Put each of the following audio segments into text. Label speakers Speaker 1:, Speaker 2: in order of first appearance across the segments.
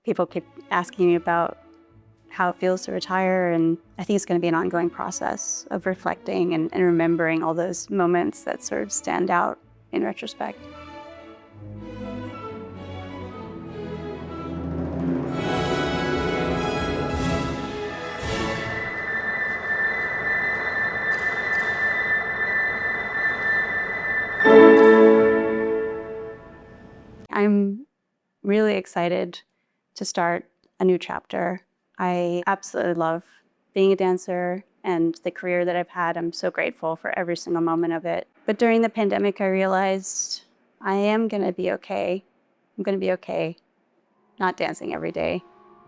Speaker 1: People keep asking me about how it feels to retire, and I think it's going to be an ongoing process of reflecting and remembering all those moments that sort of stand out in retrospect. I'm really excited to start a new chapter. I absolutely love being a dancer and the career that I've had. I'm so grateful for every single moment of it. But during the pandemic, I realized I am going to be okay. I'm going to be okay not dancing every day.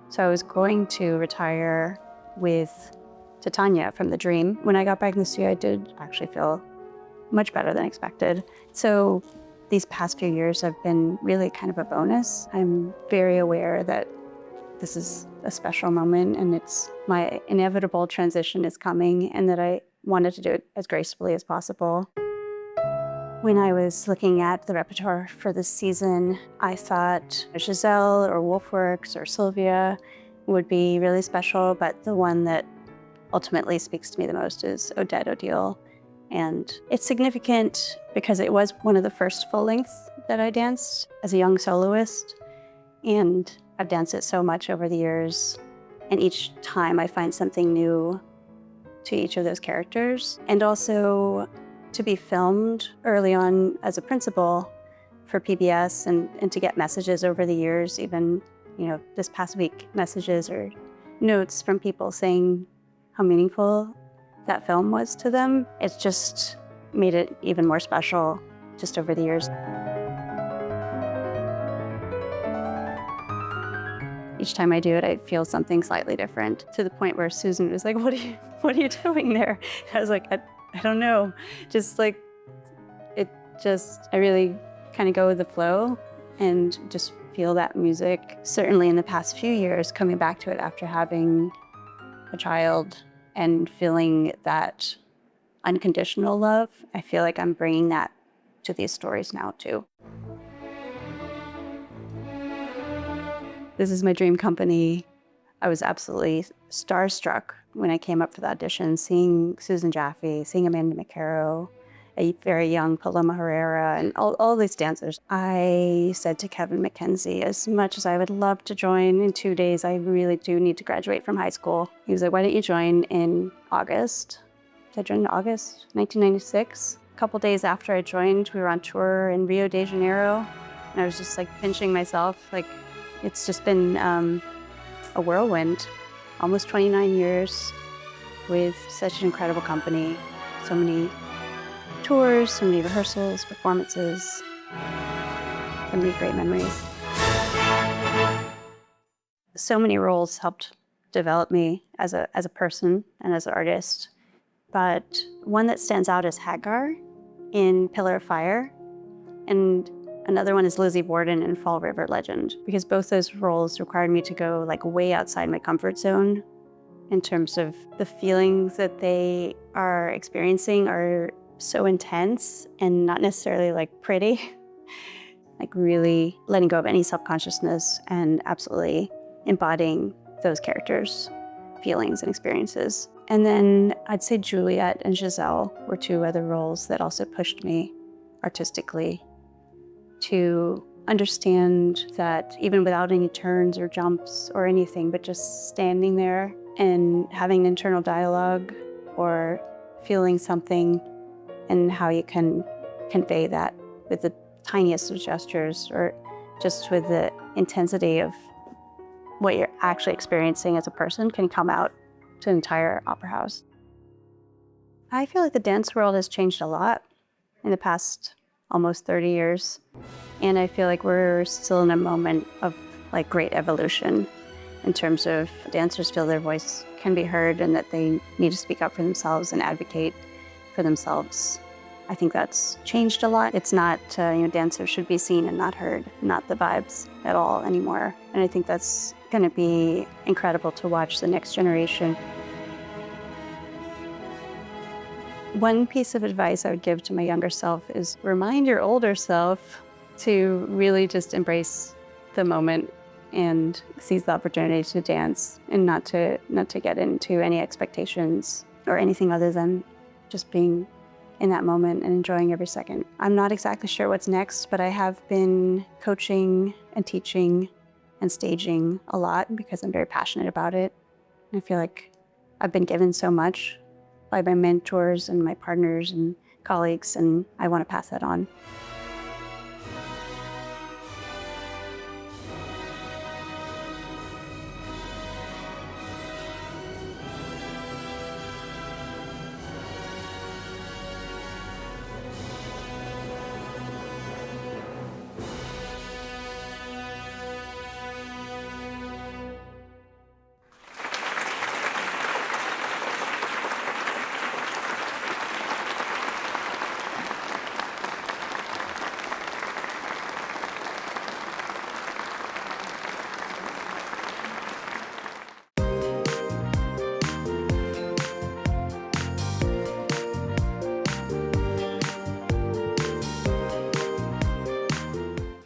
Speaker 1: So I was going to retire with Titania from The Dream. When I got back in the studio, I did actually feel much better than expected. So these past few years have been really kind of a bonus. I'm very aware that this is a special moment and it's my inevitable transition is coming, and that I wanted to do it as gracefully as possible. When I was looking at the repertoire for this season, I thought Giselle or Wolfworks or Sylvia would be really special, but the one that ultimately speaks to me the most is Odette Odile. And it's significant because it was one of the first full lengths that I danced as a young soloist. And I've danced it so much over the years. And each time I find something new to each of those characters. And also to be filmed early on as a principal for PBS and to get messages over the years, even, this past week, messages or notes from people saying how meaningful that film was to them. It's just made it even more special just over the years. Each time I do it, I feel something slightly different, to the point where Susan was like, what are you doing there? I was like, I don't know. I really kind of go with the flow and just feel that music. Certainly in the past few years, coming back to it after having a child and feeling that unconditional love, I feel like I'm bringing that to these stories now too. This is my dream company. I was absolutely starstruck when I came up for the audition, seeing Susan Jaffe, seeing Amanda McCarrow, a very young Paloma Herrera, and all these dancers. I said to Kevin McKenzie, as much as I would love to join in 2 days, I really do need to graduate from high school. He was like, why don't you join in August? I joined in August 1996. A couple days after I joined, we were on tour in Rio de Janeiro, and I was just pinching myself. It's just been a whirlwind. Almost 29 years with such an incredible company. So many tours, so many rehearsals, performances, so many great memories. So many roles helped develop me as a person and as an artist. But one that stands out is Hagar in Pillar of Fire, and another one is Lizzie Borden in Fall River Legend, because both those roles required me to go way outside my comfort zone in terms of the feelings that they are experiencing are so intense and not necessarily pretty. Really letting go of any self-consciousness and absolutely embodying those characters' feelings and experiences. And then I'd say Juliet and Giselle were two other roles that also pushed me artistically to understand that even without any turns or jumps or anything, but just standing there and having internal dialogue or feeling something, and how you can convey that with the tiniest of gestures or just with the intensity of what you're actually experiencing as a person can come out to an entire opera house. I feel like the dance world has changed a lot in the past almost 30 years. And I feel like we're still in a moment of great evolution in terms of dancers feel their voice can be heard and that they need to speak up for themselves and advocate for themselves. I think that's changed a lot. It's not, dancers should be seen and not heard, not the vibes at all anymore. And I think that's going to be incredible to watch the next generation. One piece of advice I would give to my younger self is remind your older self to really just embrace the moment and seize the opportunity to dance and not to get into any expectations or anything other than just being in that moment and enjoying every second. I'm not exactly sure what's next, but I have been coaching and teaching and staging a lot because I'm very passionate about it. And I feel like I've been given so much by my mentors and my partners and colleagues, and I want to pass that on.